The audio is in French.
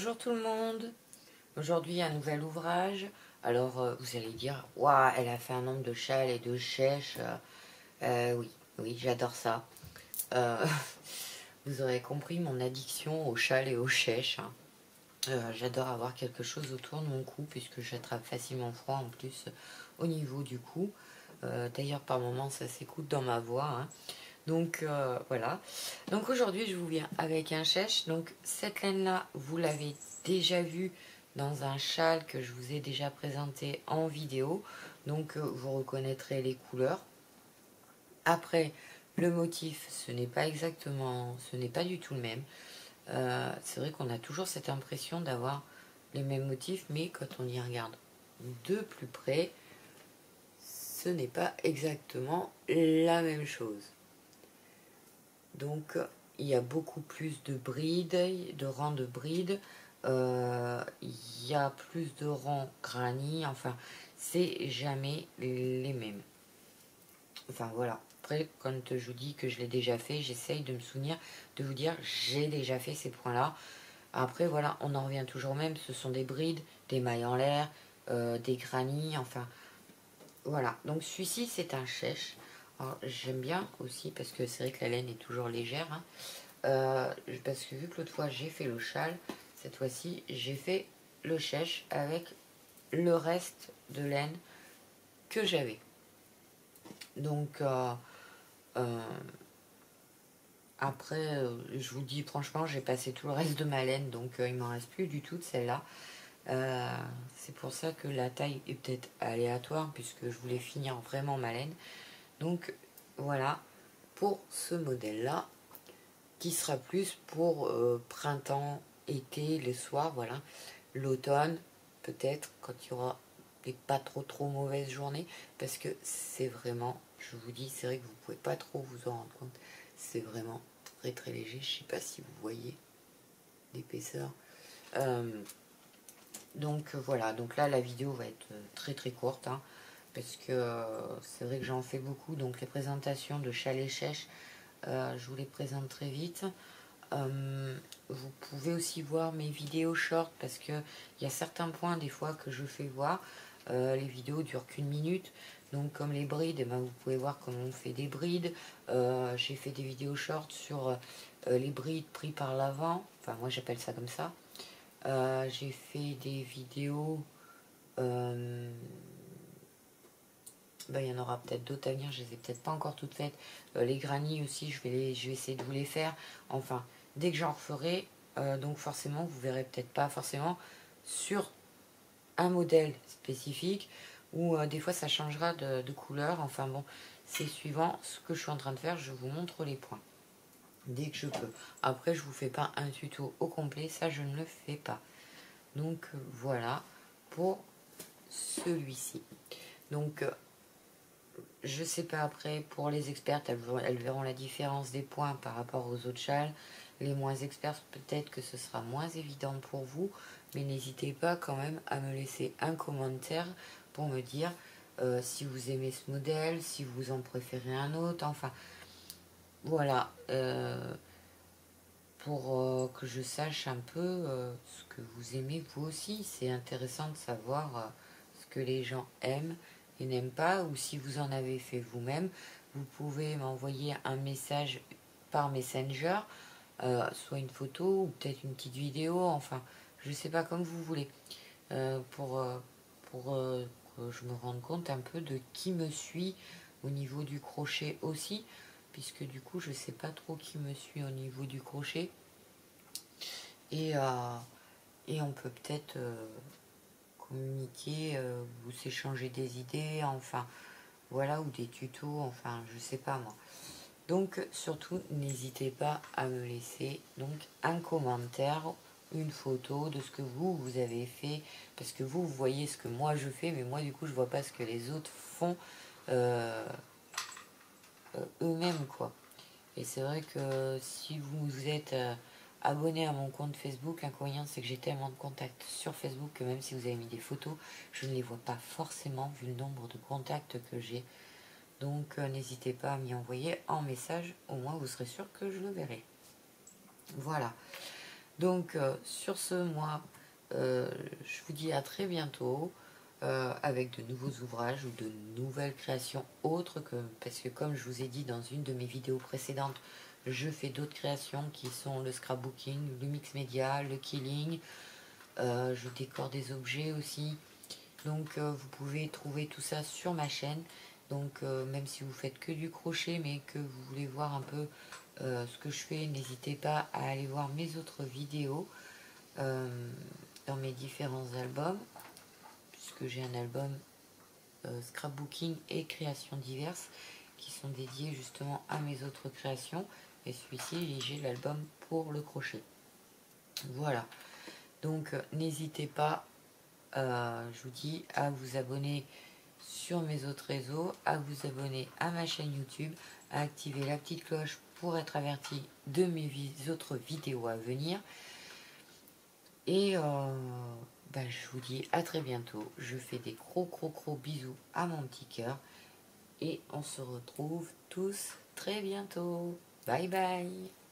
Bonjour tout le monde. Aujourd'hui un nouvel ouvrage. Alors vous allez dire, waouh, elle a fait un nombre de châles et de chèches. Oui, j'adore ça. Euh, vous aurez compris mon addiction aux châles et aux chèches, hein. J'adore avoir quelque chose autour de mon cou puisque j'attrape facilement froid en plus au niveau du cou. D'ailleurs par moments ça s'écoute dans ma voix, hein. Donc voilà. Donc aujourd'hui je vous viens avec un chèche. Donc cette laine là vous l'avez déjà vue dans un châle que je vous ai déjà présenté en vidéo. Donc vous reconnaîtrez les couleurs. Après le motif ce n'est pas exactement, ce n'est pas du tout le même. C'est vrai qu'on a toujours cette impression d'avoir les mêmes motifs, mais quand on y regarde de plus près, ce n'est pas exactement la même chose. Donc il y a beaucoup plus de brides, de rangs de brides, il y a plus de rangs granny, enfin c'est jamais les mêmes. Enfin voilà. Après, quand je vous dis que je l'ai déjà fait, j'essaye de me souvenir, de vous dire j'ai déjà fait ces points-là. Après voilà, on en revient toujours au même, ce sont des brides, des mailles en l'air, des granny, enfin voilà. Donc celui-ci c'est un chèche. Alors j'aime bien aussi parce que c'est vrai que la laine est toujours légère, hein. Parce que vu que l'autre fois j'ai fait le châle, cette fois-ci j'ai fait le chèche avec le reste de laine que j'avais. Donc euh, après, je vous dis franchement, j'ai passé tout le reste de ma laine, donc il m'en reste plus du tout de celle-là. C'est pour ça que la taille est peut-être aléatoire, puisque je voulais finir vraiment ma laine. Donc voilà, pour ce modèle-là, qui sera plus pour printemps, été, les soirs, voilà. L'automne, peut-être, quand il y aura des pas trop mauvaises journées, parce que c'est vraiment, je vous dis, c'est vrai que vous pouvez pas trop vous en rendre compte, c'est vraiment très léger, je sais pas si vous voyez l'épaisseur. Donc voilà, donc là la vidéo va être très courte, hein, parce que c'est vrai que j'en fais beaucoup, donc les présentations de chalet chèche, je vous les présente très vite. Vous pouvez aussi voir mes vidéos short parce que il y a certains points des fois que je fais voir. Les vidéos durent qu'une minute, donc comme les brides, eh ben, vous pouvez voir comment on fait des brides. J'ai fait des vidéos short sur les brides pris par l'avant, enfin moi j'appelle ça comme ça. J'ai fait des vidéos, ben, il y en aura peut-être d'autres à venir, je les ai peut-être pas encore toutes faites. Les granny aussi, je vais essayer de vous les faire. Enfin, dès que j'en referai, donc forcément, vous verrez peut-être pas forcément sur un modèle spécifique, ou des fois ça changera de couleur. Enfin bon, c'est suivant ce que je suis en train de faire, je vous montre les points dès que je peux. Après, je vous fais pas un tuto au complet, ça je ne le fais pas. Donc voilà pour celui-ci. Donc je sais pas après, pour les expertes, elles verront la différence des points par rapport aux autres châles. Les moins expertes, peut-être que ce sera moins évident pour vous, mais n'hésitez pas quand même à me laisser un commentaire pour me dire si vous aimez ce modèle, si vous en préférez un autre, enfin voilà, pour que je sache un peu ce que vous aimez vous aussi. C'est intéressant de savoir ce que les gens aiment et n'aiment pas, ou si vous en avez fait vous-même, vous pouvez m'envoyer un message par Messenger, soit une photo ou peut-être une petite vidéo, enfin je sais pas, comme vous voulez, pour que je me rende compte un peu de qui me suit au niveau du crochet aussi, puisque du coup je sais pas trop qui me suit au niveau du crochet, et, on peut peut-être communiquer, ou s'échanger des idées, enfin voilà, ou des tutos, enfin je sais pas moi. Donc surtout n'hésitez pas à me laisser donc un commentaire, une photo de ce que vous avez fait, parce que vous voyez ce que moi je fais, mais moi du coup je vois pas ce que les autres font eux-mêmes, quoi. Et c'est vrai que si vous êtes abonné à mon compte Facebook, l'inconvénient c'est que j'ai tellement de contacts sur Facebook que même si vous avez mis des photos, je ne les vois pas forcément vu le nombre de contacts que j'ai. Donc n'hésitez pas à m'y envoyer en message, au moins vous serez sûr que je le verrai. Voilà. Donc sur ce, moi, je vous dis à très bientôt avec de nouveaux ouvrages ou de nouvelles créations autres que, parce que comme je vous ai dit dans une de mes vidéos précédentes, je fais d'autres créations qui sont le scrapbooking, le mix média, le killing, je décore des objets aussi. Donc vous pouvez trouver tout ça sur ma chaîne. Donc même si vous faites que du crochet mais que vous voulez voir un peu ce que je fais, n'hésitez pas à aller voir mes autres vidéos dans mes différents albums, puisque j'ai un album scrapbooking et créations diverses qui sont dédiés justement à mes autres créations. Et celui-ci, j'ai l'album pour le crochet. Voilà. Donc n'hésitez pas, je vous dis, à vous abonner sur mes autres réseaux, à vous abonner à ma chaîne YouTube, à activer la petite cloche pour être averti de mes autres vidéos à venir. Et je vous dis à très bientôt. Je fais des gros bisous à mon petit cœur. Et on se retrouve tous très bientôt. Bye bye.